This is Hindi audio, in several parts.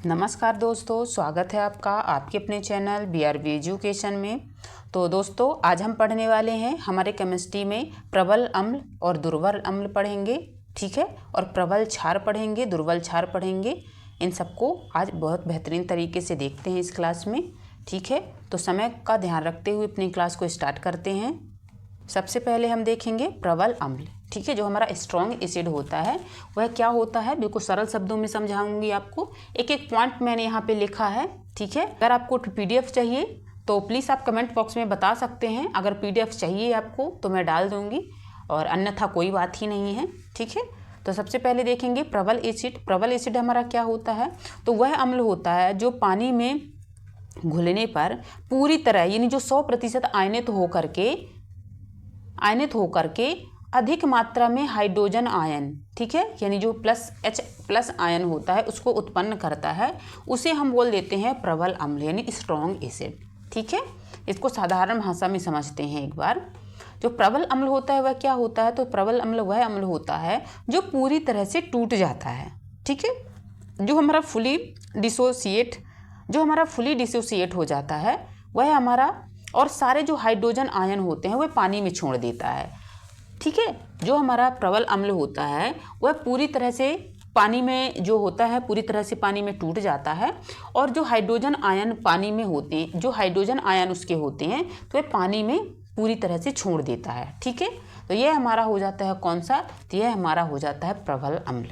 नमस्कार दोस्तों, स्वागत है आपका आपके अपने चैनल BRV एजुकेशन में। तो दोस्तों, आज हम पढ़ने वाले हैं हमारे केमिस्ट्री में प्रबल अम्ल और दुर्बल अम्ल पढ़ेंगे, ठीक है। और प्रबल क्षार पढ़ेंगे, दुर्बल क्षार पढ़ेंगे। इन सबको आज बहुत बेहतरीन तरीके से देखते हैं इस क्लास में, ठीक है। तो समय का ध्यान रखते हुए अपनी क्लास को स्टार्ट करते हैं। सबसे पहले हम देखेंगे प्रबल अम्ल, ठीक है। जो हमारा स्ट्रॉन्ग एसिड होता है वह क्या होता है, बिल्कुल सरल शब्दों में समझाऊंगी आपको। एक एक पॉइंट मैंने यहाँ पे लिखा है, ठीक है। अगर आपको PDF चाहिए तो प्लीज़ आप कमेंट बॉक्स में बता सकते हैं। अगर PDF चाहिए आपको तो मैं डाल दूँगी, और अन्यथा कोई बात ही नहीं है, ठीक है। तो सबसे पहले देखेंगे प्रबल एसिड। प्रबल एसिड हमारा क्या होता है, तो वह अम्ल होता है जो पानी में घुलने पर पूरी तरह यानी जो 100% आयनित होकर के अधिक मात्रा में हाइड्रोजन आयन, ठीक है, यानी जो H+ आयन होता है उसको उत्पन्न करता है, उसे हम बोल देते हैं प्रबल अम्ल यानी स्ट्रॉन्ग एसिड, ठीक है। इसको साधारण भाषा में समझते हैं एक बार। जो प्रबल अम्ल होता है वह क्या होता है, तो प्रबल अम्ल वह अम्ल होता है जो पूरी तरह से टूट जाता है, ठीक है। जो हमारा फुली डिसोसिएट हो जाता है वह हमारा, और सारे जो हाइड्रोजन आयन होते हैं वह पानी में छोड़ देता है, ठीक है। जो हमारा प्रबल अम्ल होता है वह पूरी तरह से पानी में जो होता है पूरी तरह से पानी में टूट जाता है, और जो हाइड्रोजन आयन पानी में होते हैं, जो हाइड्रोजन आयन उसके होते हैं तो वह पानी में पूरी तरह से छोड़ देता है, ठीक है। तो यह हमारा हो जाता है कौन सा, तो यह हमारा हो जाता है प्रबल अम्ल।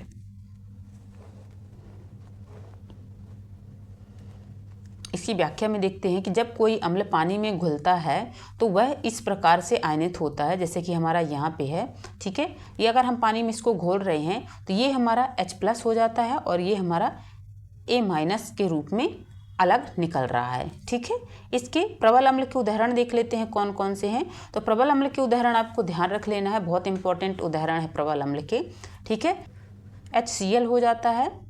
इसकी व्याख्या में देखते हैं कि जब कोई अम्ल पानी में घुलता है तो वह इस प्रकार से आयनित होता है, जैसे कि हमारा यहाँ पे है, ठीक है। ये अगर हम पानी में इसको घोल रहे हैं तो ये हमारा H+ हो जाता है और ये हमारा A- के रूप में अलग निकल रहा है, ठीक है। इसके प्रबल अम्ल के उदाहरण देख लेते हैं कौन कौन से हैं। तो प्रबल अम्ल के उदाहरण आपको ध्यान रख लेना है, बहुत इंपॉर्टेंट उदाहरण है प्रबल अम्ल के, ठीक है। HCl हो जाता है।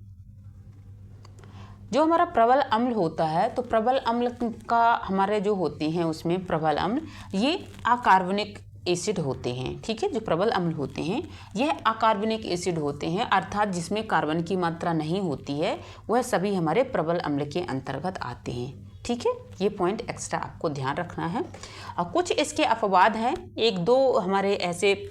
जो हमारा प्रबल अम्ल होता है, तो प्रबल अम्ल का हमारे जो होते हैं उसमें प्रबल अम्ल ये अकार्बनिक एसिड होते हैं, ठीक है। जो प्रबल अम्ल होते हैं यह अकार्बनिक एसिड होते हैं, अर्थात जिसमें कार्बन की मात्रा नहीं होती है वह सभी हमारे प्रबल अम्ल के अंतर्गत आते हैं, ठीक है। ये पॉइंट एक्स्ट्रा आपको ध्यान रखना है। और कुछ इसके अपवाद हैं, 1-2 हमारे ऐसे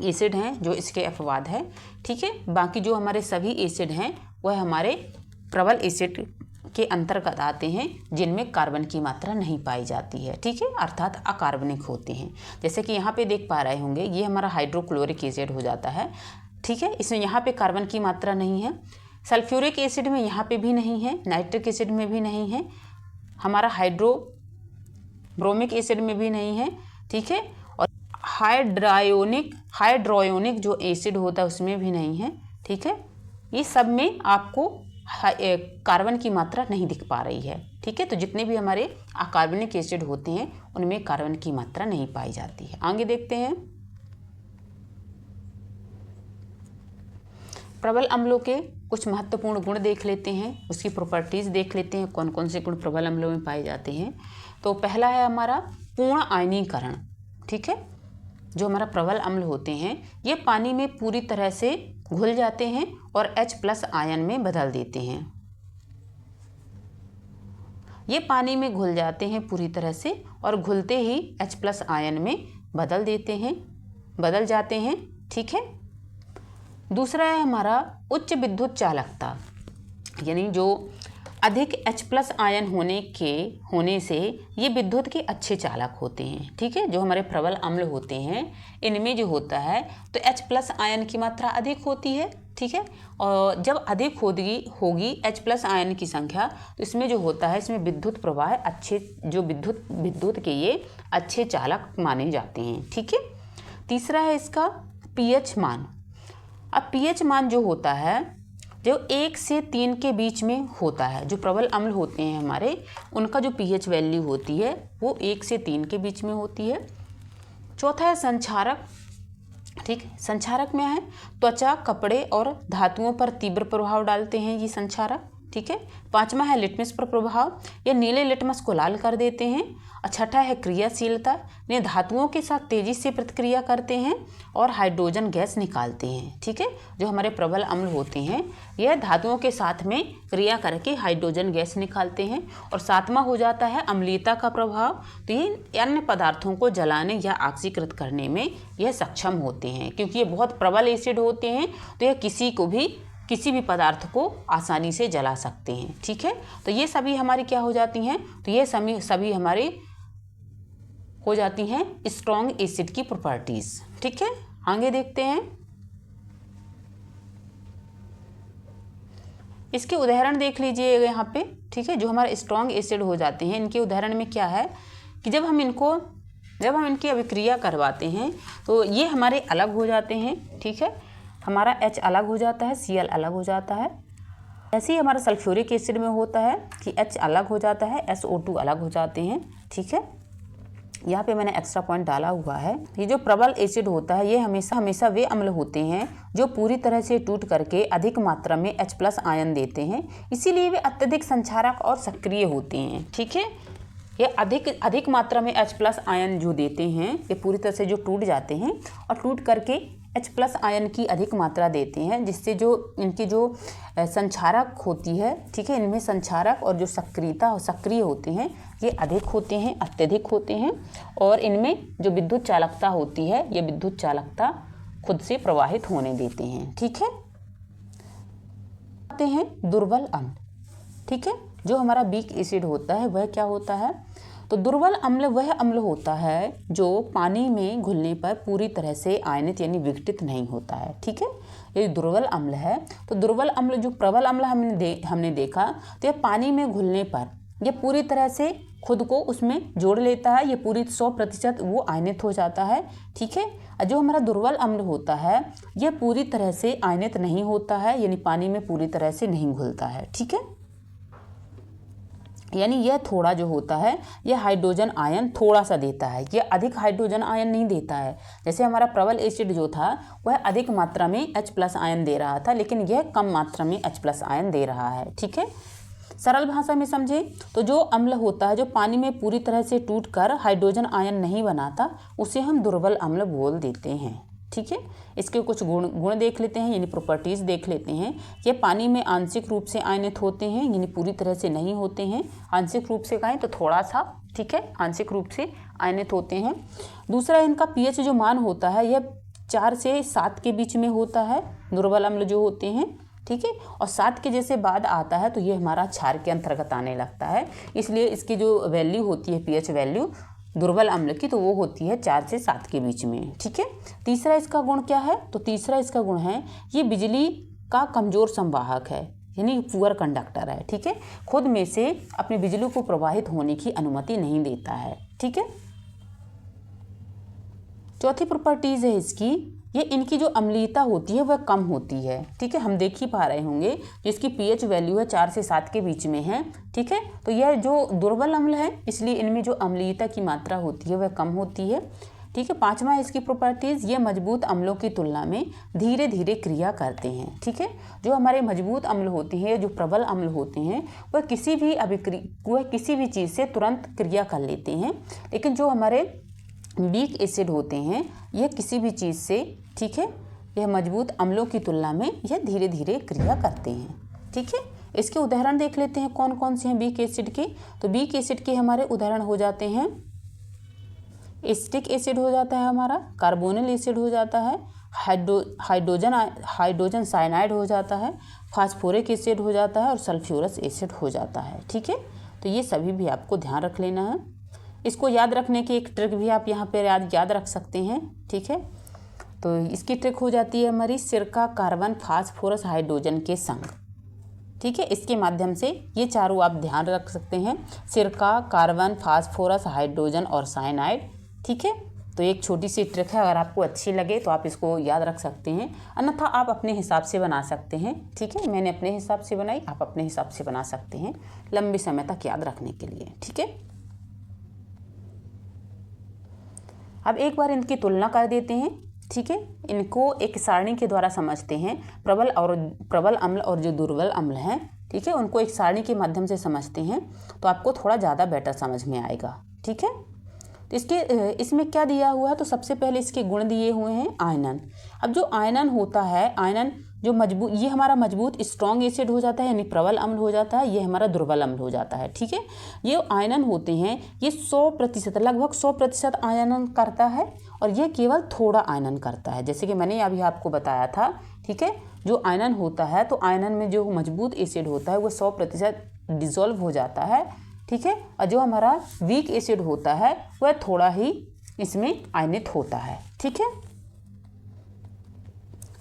एसिड हैं जो इसके अपवाद है, ठीक है। बाकी जो हमारे सभी एसिड हैं वह हमारे प्रबल एसिड के अंतर्गत आते हैं जिनमें कार्बन की मात्रा नहीं पाई जाती है, ठीक है, अर्थात अकार्बनिक होते हैं। जैसे कि यहाँ पे देख पा रहे होंगे ये हमारा हाइड्रोक्लोरिक एसिड हो जाता है, ठीक है। इसमें यहाँ पे कार्बन की मात्रा नहीं है। सल्फ्यूरिक एसिड में यहाँ पे भी नहीं है, नाइट्रिक एसिड में भी नहीं है, हमारा हाइड्रोब्रोमिक एसिड में भी नहीं है, ठीक है। और हाइड्रोयोनिक जो एसिड होता है उसमें भी नहीं है, ठीक है। ये सब में आपको कार्बन की मात्रा नहीं दिख पा रही है, ठीक है। तो जितने भी हमारे अकार्बनिक एसिड होते हैं उनमें कार्बन की मात्रा नहीं पाई जाती है। आगे देखते हैं प्रबल अम्लों के कुछ महत्वपूर्ण गुण देख लेते हैं, उसकी प्रॉपर्टीज देख लेते हैं, कौन कौन से गुण प्रबल अम्लों में पाए जाते हैं। तो पहला है हमारा पूर्ण आयनीकरण, ठीक है। जो हमारा प्रबल अम्ल होते हैं ये पानी में पूरी तरह से घुल जाते हैं और H+ आयन में बदल देते हैं। ये पानी में घुल जाते हैं पूरी तरह से और घुलते ही H+ आयन में बदल जाते हैं, ठीक है। दूसरा है हमारा उच्च विद्युत चालकता, यानी जो अधिक H+ आयन होने से ये विद्युत के अच्छे चालक होते हैं, ठीक है। जो हमारे प्रबल अम्ल होते हैं इनमें जो होता है तो H+ आयन की मात्रा अधिक होती है, ठीक है। और जब अधिक होगी H+ आयन की संख्या तो इसमें जो होता है इसमें विद्युत प्रवाह अच्छे, जो विद्युत के ये अच्छे चालक माने जाते हैं, ठीक है। तीसरा है इसका pH मान। अब pH मान जो होता है जो 1 से 3 के बीच में होता है। जो प्रबल अम्ल होते हैं हमारे उनका जो pH वैल्यू होती है वो 1 से 3 के बीच में होती है। चौथा है संक्षारक, ठीक। संक्षारक में है त्वचा, कपड़े और धातुओं पर तीव्र प्रभाव डालते हैं ये संक्षारक, ठीक है। पांचवा है लिटमस पर प्रभाव, ये नीले लिटमस को लाल कर देते हैं। और छठा है क्रियाशीलता, ये धातुओं के साथ तेजी से प्रतिक्रिया करते हैं और हाइड्रोजन गैस निकालते हैं, ठीक है। जो हमारे प्रबल अम्ल होते हैं यह धातुओं के साथ में क्रिया करके हाइड्रोजन गैस निकालते हैं। और सातवां हो जाता है अम्लीयता का प्रभाव, तो ये अन्य पदार्थों को जलाने या ऑक्सीकृत करने में यह सक्षम होते हैं, क्योंकि ये बहुत प्रबल एसिड होते हैं तो यह किसी भी पदार्थ को आसानी से जला सकते हैं, ठीक है। तो ये सभी हमारी क्या हो जाती हैं, तो ये सभी हमारी हो जाती हैं स्ट्रॉन्ग एसिड की प्रॉपर्टीज, ठीक है। आगे देखते हैं, इसके उदाहरण देख लीजिएगा यहाँ पे, ठीक है। जो हमारे स्ट्रॉन्ग एसिड हो जाते हैं इनके उदाहरण में क्या है कि जब हम इनकी अभिक्रिया करवाते हैं तो ये हमारे अलग हो जाते हैं, ठीक है। हमारा H अलग हो जाता है, Cl अलग हो जाता है। ऐसे ही हमारा सल्फ्यूरिक एसिड में होता है कि H अलग हो जाता है, SO2 अलग हो जाते हैं, ठीक है। यहाँ पे मैंने एक्स्ट्रा पॉइंट डाला हुआ है। ये जो प्रबल एसिड होता है ये हमेशा वे अम्ल होते हैं जो पूरी तरह से टूट करके अधिक मात्रा में H+ आयन देते हैं, इसीलिए वे अत्यधिक संक्षारक और सक्रिय होते हैं, ठीक है। ये अधिक मात्रा में H+ आयन जो देते हैं ये पूरी तरह से जो टूट जाते हैं और टूट करके H+ आयन की अधिक मात्रा देते हैं, जिससे जो इनकी जो संक्षारक होती है, ठीक है, इनमें संक्षारक और जो सक्रिय होते हैं ये अधिक होते हैं, अत्यधिक होते हैं। और इनमें जो विद्युत चालकता होती है ये विद्युत चालकता खुद से प्रवाहित होने देते हैं, ठीक है। आते हैं दुर्बल अम्ल, ठीक है। जो हमारा वीक एसिड होता है वह क्या होता है, तो दुर्बल अम्ल वह अम्ल होता है जो पानी में घुलने पर पूरी तरह से आयनित यानी विघटित नहीं होता है, ठीक है। ये दुर्बल अम्ल है। तो दुर्बल अम्ल जो प्रबल अम्ल हमने देखा तो यह पानी में घुलने पर यह पूरी तरह से खुद को उसमें जोड़ लेता है, ये पूरी 100% वो आयनित हो जाता है, ठीक है। जो हमारा दुर्बल अम्ल होता है यह पूरी तरह से आयनित नहीं होता है, यानी पानी में पूरी तरह से नहीं घुलता है, ठीक है। यानी यह थोड़ा जो होता है यह हाइड्रोजन आयन थोड़ा सा देता है, यह अधिक हाइड्रोजन आयन नहीं देता है। जैसे हमारा प्रबल एसिड जो था वह अधिक मात्रा में H+ आयन दे रहा था, लेकिन यह कम मात्रा में H+ आयन दे रहा है, ठीक है। सरल भाषा में समझे तो जो अम्ल होता है जो पानी में पूरी तरह से टूटकर हाइड्रोजन आयन नहीं बनाता उसे हम दुर्बल अम्ल बोल देते हैं, ठीक है। इसके कुछ गुण देख लेते हैं, यानी प्रॉपर्टीज़ देख लेते हैं। ये पानी में आंशिक रूप से आयनित होते हैं, यानी पूरी तरह से नहीं होते हैं। आंशिक रूप से कहें तो थोड़ा सा, ठीक है, आंशिक रूप से आयनित होते हैं। दूसरा, इनका pH जो मान होता है यह 4 से 7 के बीच में होता है, दुर्बल अम्ल जो होते हैं, ठीक है। और 7 के जैसे बाद आता है तो ये हमारा क्षार के अंतर्गत आने लगता है, इसलिए इसकी जो वैल्यू होती है pH वैल्यू दुर्बल अम्ल की तो वो होती है 4 से 7 के बीच में, ठीक है। तीसरा इसका गुण क्या है, तो तीसरा इसका गुण है ये बिजली का कमज़ोर संवाहक है, यानी पुअर कंडक्टर है, ठीक है। खुद में से अपनी बिजली को प्रवाहित होने की अनुमति नहीं देता है, ठीक है। चौथी प्रॉपर्टीज़ है इसकी, ये इनकी जो अम्लीयता होती है वह कम होती है, ठीक है। हम देख ही पा रहे होंगे जिसकी pH वैल्यू है 4 से 7 के बीच में है, ठीक है। तो यह जो दुर्बल अम्ल है इसलिए इनमें जो अम्लीयता की मात्रा होती है वह कम होती है, ठीक है। पांचवा है इसकी प्रॉपर्टीज़, ये मजबूत अम्लों की तुलना में धीरे धीरे क्रिया करते हैं, ठीक है। जो हमारे मजबूत अम्ल होते हैं, जो प्रबल अम्ल होते हैं वह किसी भी चीज़ से तुरंत क्रिया कर लेते हैं, लेकिन जो हमारे वीक एसिड होते हैं यह किसी भी चीज़ से, ठीक है, यह मजबूत अम्लों की तुलना में यह धीरे धीरे क्रिया करते हैं, ठीक है। इसके उदाहरण देख लेते हैं कौन कौन से हैं वीक एसिड के। तो वीक एसिड के हमारे उदाहरण हो जाते हैं एसिटिक एसिड हो जाता है हमारा, कार्बोनिल एसिड हो जाता है, हाइड्रोजन साइनाइड हो जाता है, फास्फोरिक एसिड हो जाता है और सल्फ्यूरस एसिड हो जाता है, ठीक है। तो ये सभी भी आपको ध्यान रख लेना है। इसको याद रखने की एक ट्रिक भी आप यहाँ पर याद रख सकते हैं, ठीक है। तो इसकी ट्रिक हो जाती है हमारी सिरका, कार्बन, फास्फोरस, हाइड्रोजन के संग, ठीक है। इसके माध्यम से ये चारों आप ध्यान रख सकते हैं, सिरका, कार्बन, फास्फोरस, हाइड्रोजन और साइनाइड, ठीक है। तो एक छोटी सी ट्रिक है, अगर आपको अच्छी लगे तो आप इसको याद रख सकते हैं, अन्यथा आप अपने हिसाब से बना सकते हैं, ठीक है। मैंने अपने हिसाब से बनाई, आप अपने हिसाब से बना सकते हैं लंबे समय तक याद रखने के लिए, ठीक है। अब एक बार इनकी तुलना कर देते हैं, ठीक है। इनको एक सारणी के द्वारा समझते हैं, प्रबल अम्ल और जो दुर्बल अम्ल हैं, ठीक है, उनको एक सारणी के माध्यम से समझते हैं तो आपको थोड़ा ज़्यादा बेटर समझ में आएगा। ठीक है, तो इसमें क्या दिया हुआ है, तो सबसे पहले इसके गुण दिए हुए हैं आयनन। अब जो आयनन होता है, आयनन जो मजबूत, ये हमारा मजबूत स्ट्रॉन्ग एसिड हो जाता है यानी प्रबल अम्ल हो जाता है, ये हमारा दुर्बल अम्ल हो जाता है। ठीक है, ये आयनन होते हैं, ये 100% लगभग 100% आयनन करता है और ये केवल थोड़ा आयनन करता है, जैसे कि मैंने अभी आपको बताया था। ठीक है, जो आयनन होता है तो आयनन में जो मजबूत एसिड होता है वो 100% डिजोल्व हो जाता है। ठीक है, और जो हमारा वीक एसिड होता है वह थोड़ा ही इसमें आयनित होता है। ठीक है,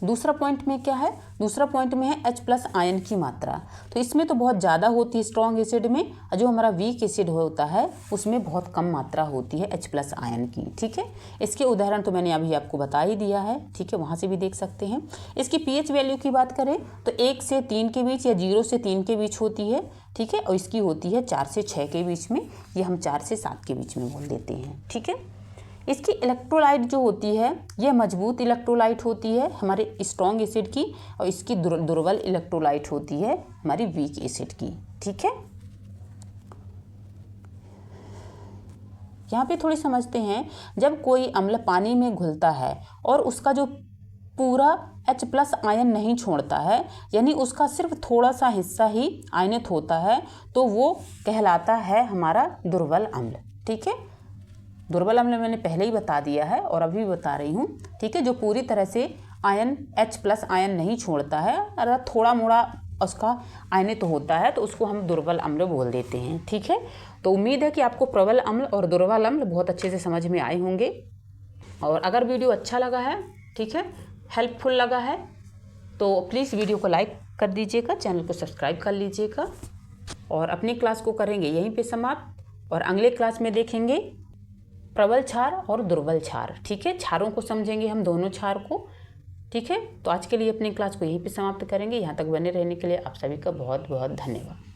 दूसरा पॉइंट में क्या है, दूसरा पॉइंट में है H+ आयन की मात्रा। तो इसमें तो बहुत ज़्यादा होती है स्ट्रॉन्ग एसिड में, और जो हमारा वीक एसिड होता है उसमें बहुत कम मात्रा होती है H+ आयन की। ठीक है, इसके उदाहरण तो मैंने अभी आपको बता ही दिया है। ठीक है, वहाँ से भी देख सकते हैं। इसकी pH वैल्यू की बात करें तो 1 से 3 के बीच या 0 से 3 के बीच होती है। ठीक है, और इसकी होती है 4 से 6 के बीच में, ये हम 4 से 7 के बीच में बोल देते हैं। ठीक है, इसकी इलेक्ट्रोलाइट जो होती है यह मजबूत इलेक्ट्रोलाइट होती है हमारे स्ट्रॉन्ग एसिड की, और इसकी दुर्बल इलेक्ट्रोलाइट होती है हमारी वीक एसिड की। ठीक है, यहाँ पे थोड़ी समझते हैं, जब कोई अम्ल पानी में घुलता है और उसका जो पूरा H+ आयन नहीं छोड़ता है, यानी उसका सिर्फ थोड़ा सा हिस्सा ही आयनित होता है, तो वो कहलाता है हमारा दुर्बल अम्ल। ठीक है, दुर्बल अम्ल मैंने पहले ही बता दिया है और अभी भी बता रही हूँ। ठीक है, जो पूरी तरह से आयन H+ आयन नहीं छोड़ता है, अगर थोड़ा मोड़ा उसका आयनित होता है तो उसको हम दुर्बल अम्ल बोल देते हैं। ठीक है, तो उम्मीद है कि आपको प्रबल अम्ल और दुर्बल अम्ल बहुत अच्छे से समझ में आए होंगे। और अगर वीडियो अच्छा लगा है, ठीक है, हेल्पफुल लगा है, तो प्लीज़ वीडियो को लाइक कर दीजिएगा, चैनल को सब्सक्राइब कर लीजिएगा, और अपनी क्लास को करेंगे यहीं पे समाप्त, और अगले क्लास में देखेंगे प्रबल क्षार और दुर्बल क्षार। ठीक है, क्षारों को समझेंगे हम, दोनों क्षार को। ठीक है, तो आज के लिए अपनी क्लास को यहीं पे समाप्त करेंगे। यहाँ तक बने रहने के लिए आप सभी का बहुत बहुत धन्यवाद।